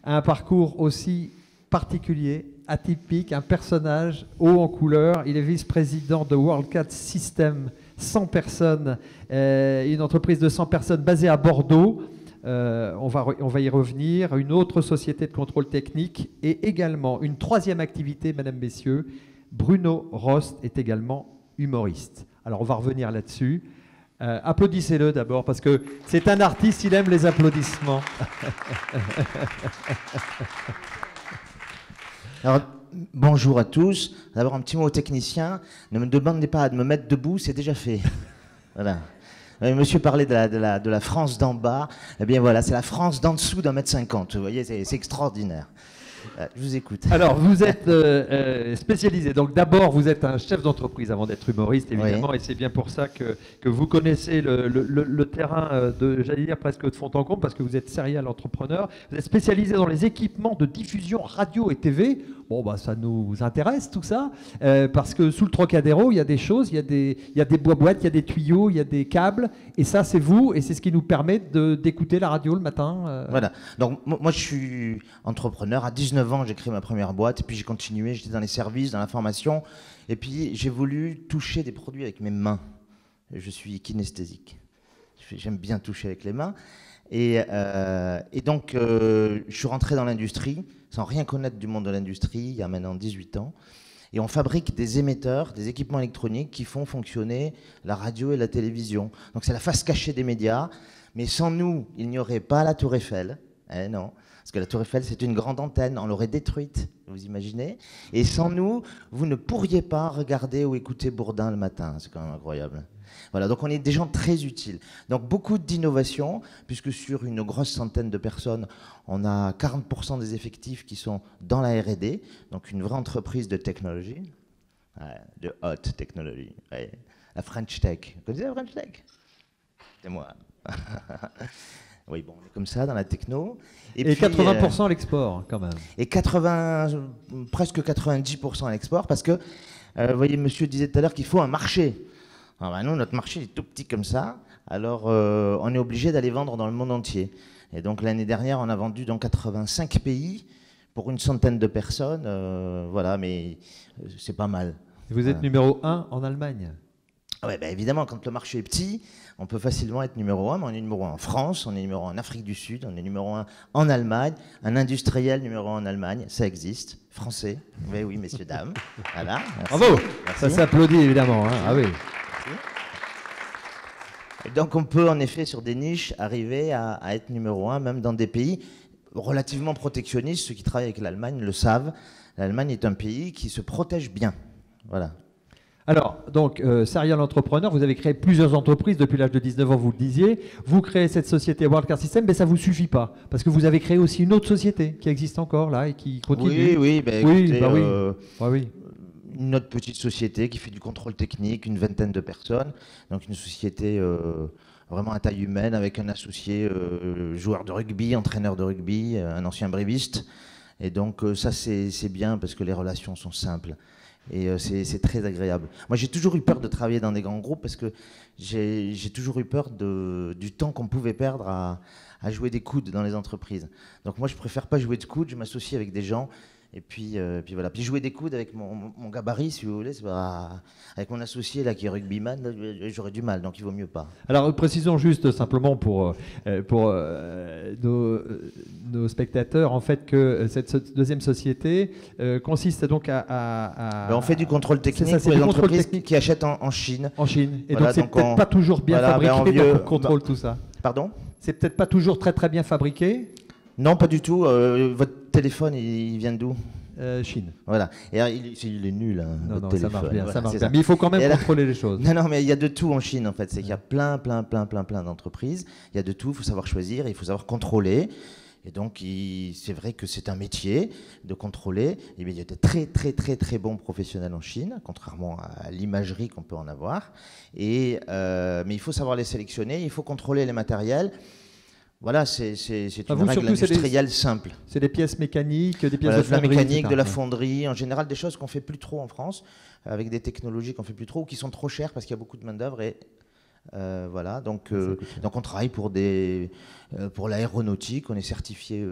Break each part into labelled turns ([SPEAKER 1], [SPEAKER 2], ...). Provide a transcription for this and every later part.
[SPEAKER 1] un parcours aussi particulier, atypique, un personnage haut en couleur. Il est vice-président de WorldCat System, 100 personnes, une entreprise de 100 personnes basée à Bordeaux. On va y revenir. Une autre société de contrôle technique et également une troisième activité, mesdames, messieurs. Bruno Rost est également humoriste. Alors on va revenir là-dessus. Applaudissez-le d'abord parce que c'est un artiste, il aime les applaudissements.
[SPEAKER 2] Alors, bonjour à tous. D'abord, un petit mot aux techniciens. Ne me demandez pas de me mettre debout, c'est déjà fait. Voilà. Monsieur parlait de la France d'en bas. Eh bien voilà, c'est la France d'en dessous d'1,50 m. Vous voyez, c'est extraordinaire. Je vous écoute.
[SPEAKER 1] Alors, vous êtes spécialisé. Donc, d'abord, vous êtes un chef d'entreprise avant d'être humoriste, évidemment, oui. Et c'est bien pour ça que vous connaissez le terrain j'allais dire presque de fond en comble, parce que vous êtes serial entrepreneur. Vous êtes spécialisé dans les équipements de diffusion radio et TV. Bon, bah, ça nous intéresse tout ça, parce que sous le Trocadéro, il y a des choses, il y a des boîtes, il y a des tuyaux, il y a des câbles, et ça, c'est vous, et c'est ce qui nous permet d'écouter la radio le matin.
[SPEAKER 2] Voilà. Donc, moi, je suis entrepreneur. À 19 ans, j'ai créé ma première boîte, et puis j'ai continué, j'étais dans les services, dans la formation, et puis j'ai voulu toucher des produits avec mes mains. Je suis kinesthésique. J'aime bien toucher avec les mains. Et donc, je suis rentré dans l'industrie, sans rien connaître du monde de l'industrie, il y a maintenant 18 ans. Et on fabrique des émetteurs, des équipements électroniques qui font fonctionner la radio et la télévision. Donc c'est la face cachée des médias. Mais sans nous, il n'y aurait pas la Tour Eiffel. Eh non, parce que la Tour Eiffel, c'est une grande antenne, on l'aurait détruite, vous imaginez. Et sans nous, vous ne pourriez pas regarder ou écouter Bourdin le matin. C'est quand même incroyable. Voilà, donc on est des gens très utiles. Donc beaucoup d'innovation, puisque sur une grosse centaine de personnes, on a 40% des effectifs qui sont dans la R&D, donc une vraie entreprise de technologie, de haute technologie, ouais. La French Tech. Vous connaissez la French Tech? C'est moi. Oui, bon, on est comme ça dans la techno.
[SPEAKER 1] Et puis, 80% à l'export, quand même.
[SPEAKER 2] Et presque 90% à l'export, parce que, vous voyez, monsieur disait tout à l'heure qu'il faut un marché. Alors, ben, nous, notre marché est tout petit comme ça, alors on est obligé d'aller vendre dans le monde entier. Et donc l'année dernière, on a vendu dans 85 pays pour une centaine de personnes, voilà, mais c'est pas mal.
[SPEAKER 1] Et vous êtes numéro 1 en Allemagne?
[SPEAKER 2] Oui, ben évidemment, quand le marché est petit, on peut facilement être numéro 1, mais on est numéro 1 en France, on est numéro 1 en Afrique du Sud, on est numéro 1 en Allemagne, un industriel numéro 1 en Allemagne, ça existe, français, oui, oui, messieurs, dames, voilà. Merci.
[SPEAKER 1] Bravo,
[SPEAKER 2] merci.
[SPEAKER 1] Ça s'applaudit évidemment, hein. Ah oui.
[SPEAKER 2] Et donc on peut en effet sur des niches arriver à être numéro 1, même dans des pays relativement protectionnistes. Ceux qui travaillent avec l'Allemagne le savent, l'Allemagne est un pays qui se protège bien, voilà.
[SPEAKER 1] Alors, donc, serial entrepreneur, vous avez créé plusieurs entreprises depuis l'âge de 19 ans, vous le disiez. Vous créez cette société WorldCat System, mais ça ne vous suffit pas. Parce que vous avez créé aussi une autre société qui existe encore là et qui continue.
[SPEAKER 2] Oui, ben, écoutez,
[SPEAKER 1] oui.
[SPEAKER 2] Une autre petite société qui fait du contrôle technique, une vingtaine de personnes. Donc une société vraiment à taille humaine avec un associé joueur de rugby, entraîneur de rugby, un ancien bréviste. Et donc ça c'est bien parce que les relations sont simples. Et c'est très agréable. Moi, j'ai toujours eu peur de travailler dans des grands groupes parce que j'ai toujours eu peur du temps qu'on pouvait perdre à jouer des coudes dans les entreprises. Donc moi, je préfère pas jouer de coudes, je m'associe avec des gens. Et puis voilà. Puis jouer des coudes avec mon gabarit, si vous voulez, avec mon associé là qui est rugbyman, j'aurais du mal, donc il vaut mieux pas.
[SPEAKER 1] Alors précisons juste simplement pour nos spectateurs en fait que cette deuxième société consiste donc
[SPEAKER 2] on fait du contrôle technique pour les entreprises qui achètent en Chine.
[SPEAKER 1] En Chine. Et
[SPEAKER 2] voilà,
[SPEAKER 1] donc c'est peut-être pas toujours bien fabriqué, donc on contrôle tout ça.
[SPEAKER 2] Pardon?
[SPEAKER 1] C'est peut-être pas toujours très très bien fabriqué.
[SPEAKER 2] Non, pas du tout. Votre téléphone, il vient d'où?
[SPEAKER 1] Chine.
[SPEAKER 2] Voilà. Et alors, il est nul, hein,
[SPEAKER 1] non,
[SPEAKER 2] téléphone.
[SPEAKER 1] Ça marche bien,
[SPEAKER 2] voilà,
[SPEAKER 1] ça marche bien. Mais il faut quand même contrôler les choses.
[SPEAKER 2] Non, mais il y a de tout en Chine, en fait. C'est qu'il y a plein d'entreprises. Il y a de tout, il faut savoir choisir, il faut savoir contrôler. Et donc, c'est vrai que c'est un métier de contrôler. Et il y a de très bons professionnels en Chine, contrairement à l'imagerie qu'on peut en avoir. Mais il faut savoir les sélectionner, il faut contrôler les matériels. Voilà, c'est une règle industrielle simple.
[SPEAKER 1] C'est des pièces mécaniques, des pièces de
[SPEAKER 2] la
[SPEAKER 1] fonderie,
[SPEAKER 2] mécanique,
[SPEAKER 1] etc.
[SPEAKER 2] de la fonderie, en général des choses qu'on ne fait plus trop en France, avec des technologies qu'on ne fait plus trop, ou qui sont trop chères parce qu'il y a beaucoup de main-d'œuvre. Voilà, donc on travaille pour l'aéronautique, on est certifié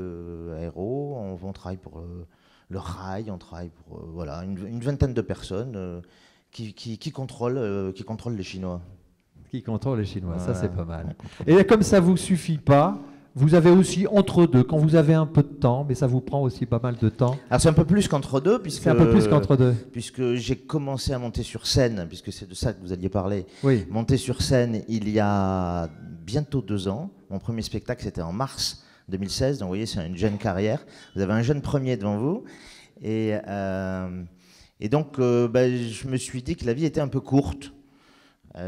[SPEAKER 2] aéro, on travaille pour le rail, on travaille pour voilà, une vingtaine de personnes qui contrôlent les Chinois.
[SPEAKER 1] Qui contrôle les Chinois,
[SPEAKER 2] Voilà.
[SPEAKER 1] ça c'est pas mal. Et comme ça vous suffit pas, vous avez aussi entre deux, quand vous avez un peu de temps, mais ça vous prend aussi pas mal de temps.
[SPEAKER 2] Alors c'est un peu plus qu'entre deux, puisque
[SPEAKER 1] C'est un peu plus qu'entre deux.
[SPEAKER 2] puisque j'ai commencé à monter sur scène, puisque c'est de ça que vous alliez parler.
[SPEAKER 1] Oui.
[SPEAKER 2] Monter sur scène il y a bientôt 2 ans. Mon premier spectacle c'était en mars 2016, donc vous voyez c'est une jeune carrière. Vous avez un jeune premier devant vous. Et donc je me suis dit que la vie était un peu courte.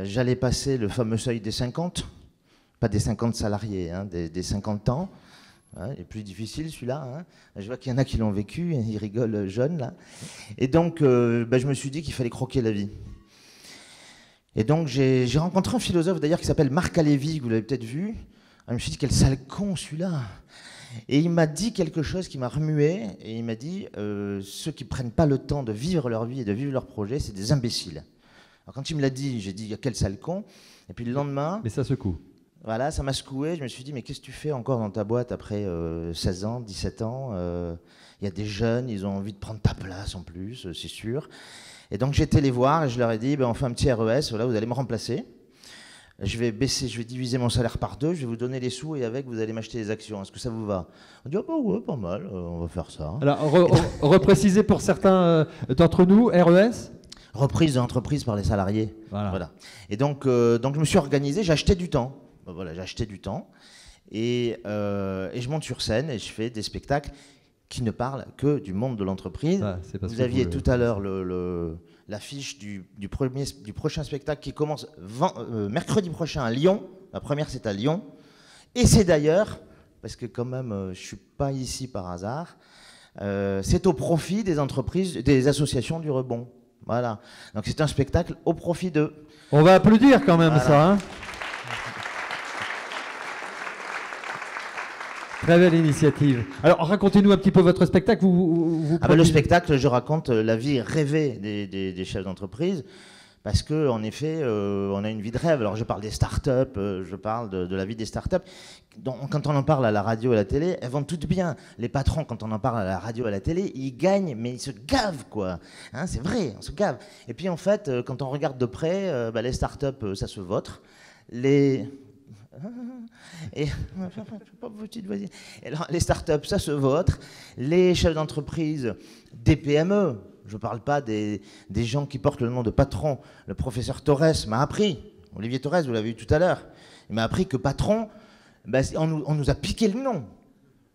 [SPEAKER 2] J'allais passer le fameux seuil des 50, pas des 50 salariés, hein, des 50 ans. Hein, il est plus difficile celui-là. Hein. Je vois qu'il y en a qui l'ont vécu, ils rigolent jeunes là. Et donc je me suis dit qu'il fallait croquer la vie. Et donc j'ai rencontré un philosophe d'ailleurs qui s'appelle Marc Alévi, vous l'avez peut-être vu. Je me suis dit quel sale con celui-là. Et il m'a dit quelque chose qui m'a remué, et il m'a dit ceux qui prennent pas le temps de vivre leur vie et de vivre leur projet, c'est des imbéciles. Alors quand il me l'a dit, j'ai dit quel sale con. Et puis le lendemain,
[SPEAKER 1] Mais ça secoue.
[SPEAKER 2] voilà, ça m'a secoué. Je me suis dit mais qu'est-ce que tu fais encore dans ta boîte après 16 ans, 17 ans Il y a des jeunes, ils ont envie de prendre ta place en plus, c'est sûr. Et donc j'ai été les voir et je leur ai dit on fait un petit RES, voilà, vous allez me remplacer. Je vais diviser mon salaire par 2, je vais vous donner les sous et avec vous allez m'acheter des actions. Est-ce que ça vous va? On dit ouais, pas mal, on va faire ça.
[SPEAKER 1] Alors, repréciser pour certains d'entre nous, RES.
[SPEAKER 2] Reprise d'entreprise par les salariés. Voilà. Et donc je me suis organisé, j'ai acheté du temps. Voilà, j'ai acheté du temps et je monte sur scène et je fais des spectacles qui ne parlent que du monde de l'entreprise. Ah, vous aviez tout à l'heure l'affiche du prochain spectacle qui commence mercredi prochain à Lyon. La première, c'est à Lyon. Et c'est d'ailleurs, parce que quand même, je ne suis pas ici par hasard, c'est au profit des entreprises, des associations du rebond. Voilà. Donc c'est un spectacle au profit d'eux.
[SPEAKER 1] On va applaudir quand même, voilà. Ça. Hein. Très belle initiative. Alors, racontez-nous un petit peu votre spectacle.
[SPEAKER 2] Le spectacle, je raconte la vie rêvée des chefs d'entreprise, parce qu'en effet, on a une vie de rêve. Alors, je parle des startups, je parle de la vie des startups. Quand on en parle à la radio et à la télé, elles vont toutes bien. Les patrons, quand on en parle à la radio et à la télé, ils gagnent, mais ils se gavent, quoi. Hein, c'est vrai, on se gave. Et puis, en fait, quand on regarde de près, les startups, ça se vautre. Les startups, ça se vautre. Les chefs d'entreprise, des PME, je ne parle pas des gens qui portent le nom de patron. Le professeur Torres m'a appris, Olivier Torres, vous l'avez vu tout à l'heure, il m'a appris que patron, on nous a piqué le nom.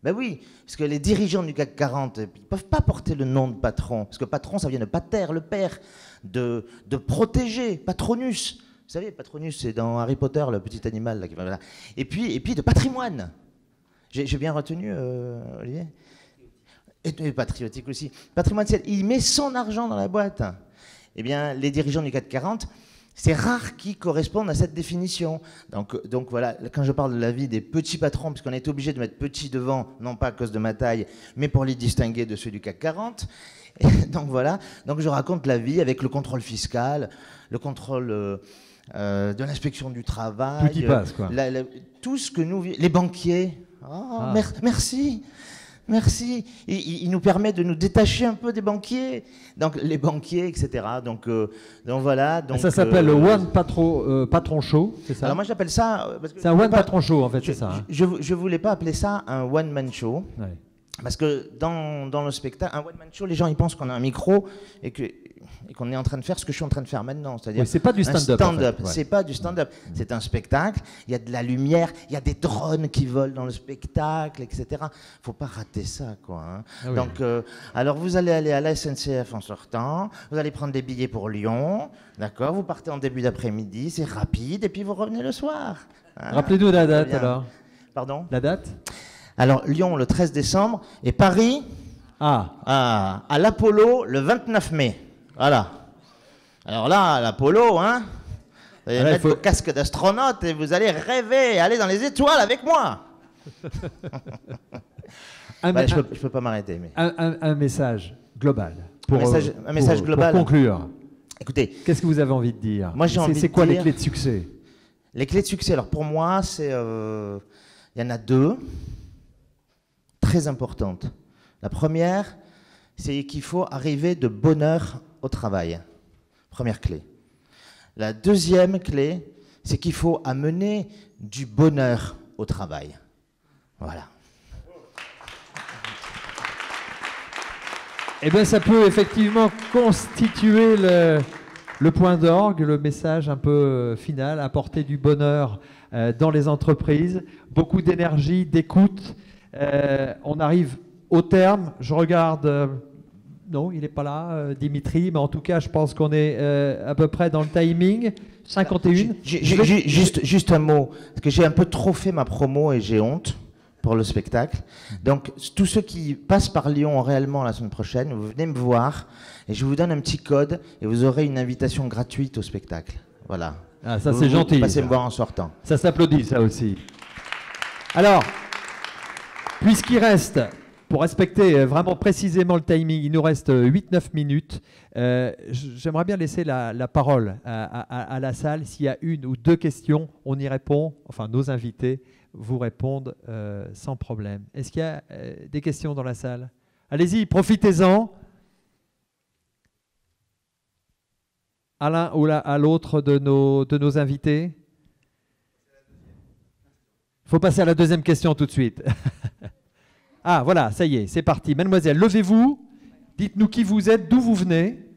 [SPEAKER 2] Ben oui, parce que les dirigeants du CAC 40, ils ne peuvent pas porter le nom de patron, parce que patron, ça vient de pater, le père, de protéger, patronus. Vous savez, Patronus, c'est dans Harry Potter, le petit animal. Là, voilà. Et puis de patrimoine. J'ai bien retenu, Olivier. Et patriotique aussi. Patrimoine, il met son argent dans la boîte. Eh bien, les dirigeants du CAC 40, c'est rare qu'ils correspondent à cette définition. Donc voilà, quand je parle de la vie des petits patrons, puisqu'on est obligé de mettre petit devant, non pas à cause de ma taille, mais pour les distinguer de ceux du CAC 40. Et donc voilà, donc je raconte la vie avec le contrôle fiscal, le contrôle... de l'inspection du travail,
[SPEAKER 1] tout y passe, quoi.
[SPEAKER 2] Tout ce que nous... Les banquiers, merci, il nous permet de nous détacher un peu des banquiers, donc les banquiers, etc. Donc voilà. Donc,
[SPEAKER 1] ça s'appelle le One Patron Show, c'est ça?
[SPEAKER 2] Alors moi j'appelle ça...
[SPEAKER 1] c'est un One Patron Show en fait, c'est ça. Hein.
[SPEAKER 2] Je voulais pas appeler ça un One Man Show,
[SPEAKER 1] ouais.
[SPEAKER 2] Parce que dans le spectacle, un One Man Show, les gens ils pensent qu'on a un micro et qu'on est en train de faire ce que je suis en train de faire maintenant, c'est-à-dire
[SPEAKER 1] c'est pas du stand-up. En fait.
[SPEAKER 2] C'est pas du stand-up, c'est un spectacle. Il y a de la lumière, il y a des drones qui volent dans le spectacle, etc. Faut pas rater ça, quoi. Hein. Ah oui. Donc, alors vous allez aller à la SNCF en sortant, vous allez prendre des billets pour Lyon, d'accord. Vous partez en début d'après-midi, c'est rapide, et puis vous revenez le soir. Hein.
[SPEAKER 1] Rappelez-nous la date alors.
[SPEAKER 2] Pardon.
[SPEAKER 1] La date.
[SPEAKER 2] Alors Lyon le 13 décembre et Paris à l'Apollo le 29 mai. Voilà. Alors là, l'Apollo, hein, vous allez mettre vos casques d'astronaute et vous allez rêver, aller dans les étoiles avec moi. Je peux pas m'arrêter. Mais...
[SPEAKER 1] Un message global.
[SPEAKER 2] Un message global.
[SPEAKER 1] Pour conclure.
[SPEAKER 2] Écoutez.
[SPEAKER 1] Qu'est-ce que vous avez envie de dire?
[SPEAKER 2] Moi, j'ai envie de dire...
[SPEAKER 1] C'est quoi les clés de succès?
[SPEAKER 2] Les clés de succès, alors pour moi, c'est... Il y en a 2. Très importantes. La première, c'est qu'il faut arriver de bonne heure au travail. Première clé. La deuxième clé, c'est qu'il faut amener du bonheur au travail. Voilà.
[SPEAKER 1] Eh bien, ça peut effectivement constituer le point d'orgue, le message un peu final, apporter du bonheur dans les entreprises, beaucoup d'énergie, d'écoute. On arrive au terme. Je regarde, non, il n'est pas là, Dimitri, mais en tout cas, je pense qu'on est à peu près dans le timing. 51.
[SPEAKER 2] Juste un mot, parce que j'ai un peu trop fait ma promo et j'ai honte pour le spectacle. Donc, tous ceux qui passent par Lyon réellement la semaine prochaine, vous venez me voir et je vous donne un petit code et vous aurez une invitation gratuite au spectacle. Voilà.
[SPEAKER 1] Ah, ça c'est gentil.
[SPEAKER 2] Passez me voir en sortant.
[SPEAKER 1] Ça s'applaudit, ça aussi. Alors, puisqu'il reste, pour respecter vraiment précisément le timing, il nous reste 8-9 minutes. J'aimerais bien laisser la parole à la salle. S'il y a une ou deux questions, on y répond. Enfin, nos invités vous répondent sans problème. Est-ce qu'il y a des questions dans la salle? Allez-y, profitez-en. À l'un ou à l'autre de nos invités. Il faut passer à la deuxième question tout de suite. Ah, voilà, ça y est, c'est parti. Mademoiselle, levez-vous. Dites-nous qui vous êtes, d'où vous venez.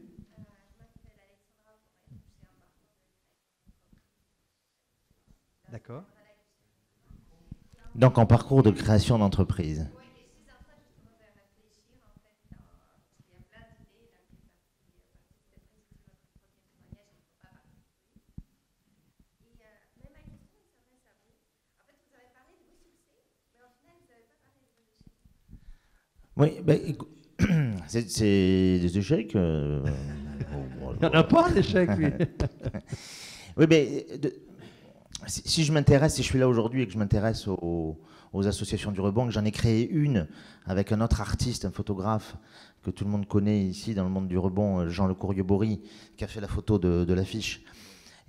[SPEAKER 1] D'accord.
[SPEAKER 2] Donc, en parcours de création d'entreprise. Oui, ben, c'est des échecs.
[SPEAKER 1] Il n'y en a pas d'échecs, oui.
[SPEAKER 2] Oui, mais si je m'intéresse, si je suis là aujourd'hui et que je m'intéresse aux associations du rebond, que j'en ai créé une avec un autre artiste, un photographe que tout le monde connaît ici dans le monde du rebond, Jean Le Courrier-Bory, qui a fait la photo de l'affiche.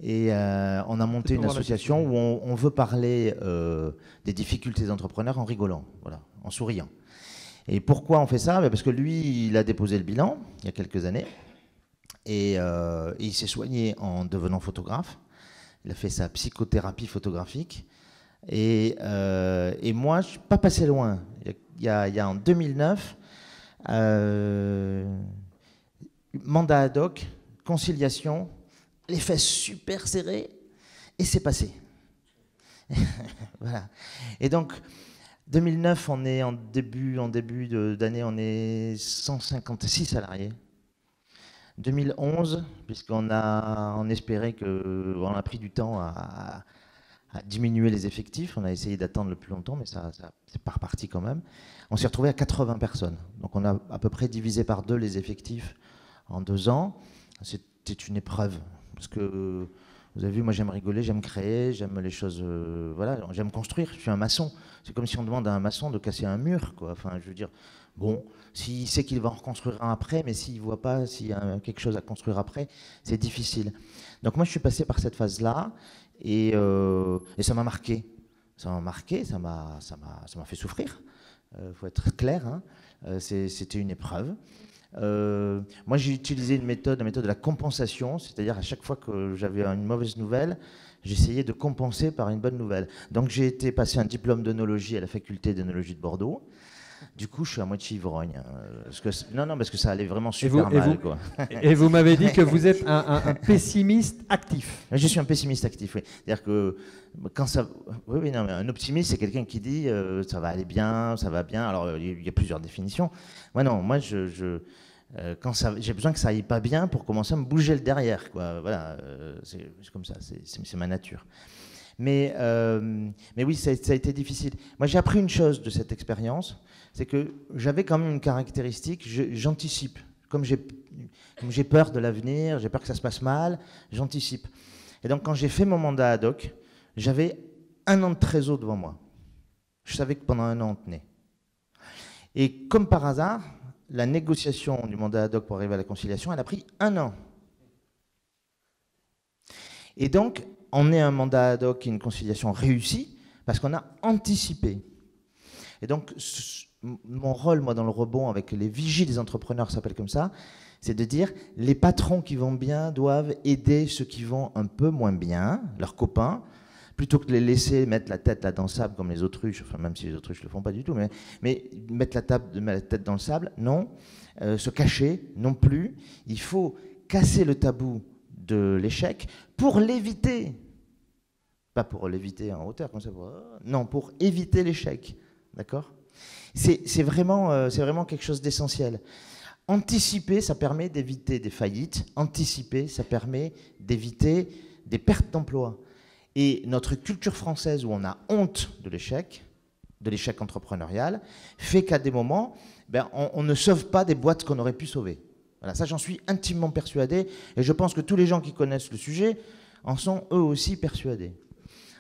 [SPEAKER 2] Et on a monté une association où on veut parler des difficultés des entrepreneurs en rigolant, voilà, en souriant. Et pourquoi on fait ça? Parce que lui, il a déposé le bilan il y a quelques années et il s'est soigné en devenant photographe. Il a fait sa psychothérapie photographique. Et moi, je ne suis pas passé loin. Il y a en 2009, mandat ad hoc, conciliation, les fesses super serrées, et c'est passé. Voilà. Et donc, 2009, on est en début d'année, on est 156 salariés. 2011, puisqu'on on espérait on a pris du temps à diminuer les effectifs, on a essayé d'attendre le plus longtemps, mais ça c'est pas reparti quand même. On s'est retrouvé à 80 personnes. Donc on a à peu près divisé par 2 les effectifs en 2 ans. C'était une épreuve, parce que vous avez vu, moi j'aime rigoler, j'aime créer, j'aime les choses, voilà, j'aime construire. Je suis un maçon. C'est comme si on demande à un maçon de casser un mur, quoi. Enfin, je veux dire, bon, s'il sait qu'il va en reconstruire un après, mais s'il ne voit pas s'il y a quelque chose à construire après, c'est difficile. Donc moi, je suis passé par cette phase-là et ça m'a marqué. Ça m'a marqué, ça m'a fait souffrir. Faut être clair, hein. C'était une épreuve. Moi, j'ai utilisé la méthode de la compensation, c'est-à-dire à chaque fois que j'avais une mauvaise nouvelle, j'essayais de compenser par une bonne nouvelle. Donc j'ai été passer un diplôme d'œnologie à la faculté d'œnologie de Bordeaux. Du coup, je suis à moitié ivrogne. Parce que ça allait vraiment super mal. Quoi.
[SPEAKER 1] Et vous m'avez dit que vous êtes un pessimiste actif.
[SPEAKER 2] Je suis un pessimiste actif, oui. C'est-à-dire que quand ça... Oui, non, mais un optimiste, c'est quelqu'un qui dit ça va aller bien, ça va bien. Alors, il y a plusieurs définitions. Moi, non, moi, quand j'ai besoin que ça aille pas bien pour commencer à me bouger le derrière. Quoi. Voilà, c'est comme ça, c'est ma nature. Mais oui, ça a été difficile. Moi, j'ai appris une chose de cette expérience, c'est que j'avais quand même une caractéristique, j'anticipe. Comme j'ai peur de l'avenir, j'ai peur que ça se passe mal, j'anticipe. Et donc, quand j'ai fait mon mandat ad hoc, j'avais 1 an de trésor devant moi. Je savais que pendant 1 an, on tenait. Et comme par hasard, la négociation du mandat ad hoc pour arriver à la conciliation, elle a pris 1 an. Et donc, on est un mandat ad hoc et une conciliation réussie parce qu'on a anticipé. Et donc, mon rôle, moi, dans le rebond, avec les vigies des entrepreneurs, ça s'appelle comme ça, c'est de dire les patrons qui vont bien doivent aider ceux qui vont un peu moins bien, leurs copains, plutôt que de les laisser mettre la tête là dans le sable comme les autruches, enfin même si les autruches ne le font pas du tout, mais mettre la tête dans le sable, non. Se cacher, non plus. Il faut casser le tabou de l'échec pour l'éviter. Pas pour l'éviter en hauteur, comme ça. Non, pour éviter l'échec. D'accord ? C'est vraiment quelque chose d'essentiel. Anticiper, ça permet d'éviter des faillites. Anticiper, ça permet d'éviter des pertes d'emploi. Et notre culture française, où on a honte de l'échec entrepreneurial, fait qu'à des moments, on ne sauve pas des boîtes qu'on aurait pu sauver. Voilà, ça, j'en suis intimement persuadé. Et je pense que tous les gens qui connaissent le sujet en sont eux aussi persuadés.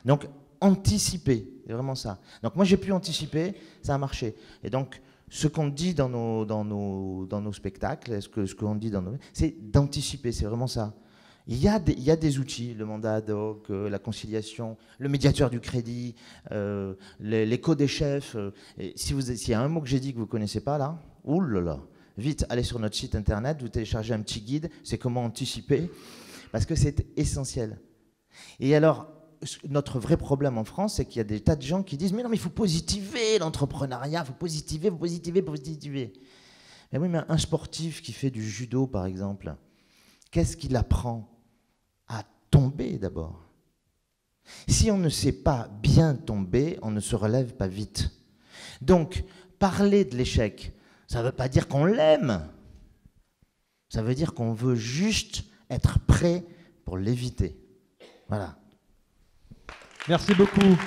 [SPEAKER 2] Donc, anticiper, c'est vraiment ça. Donc, moi, j'ai pu anticiper, ça a marché. Et donc, ce qu'on dit dans nos spectacles, ce qu'on dit c'est d'anticiper, c'est vraiment ça. Il y a des outils, le mandat ad hoc, la conciliation, le médiateur du crédit, l'écho des chefs. S'il y a un mot que j'ai dit que vous ne connaissez pas là, oulala, vite, allez sur notre site internet, vous téléchargez un petit guide, c'est comment anticiper, parce que c'est essentiel. Et alors, notre vrai problème en France, c'est qu'il y a des tas de gens qui disent « Mais non, mais il faut positiver l'entrepreneuriat, il faut positiver, faut positiver, faut positiver. » Mais oui, mais un sportif qui fait du judo, par exemple, qu'est-ce qu'il apprend ? À tomber d'abord. Si on ne sait pas bien tomber, on ne se relève pas vite. Donc, parler de l'échec, ça ne veut pas dire qu'on l'aime. Ça veut dire qu'on veut juste être prêt pour l'éviter. Voilà.
[SPEAKER 1] Merci beaucoup.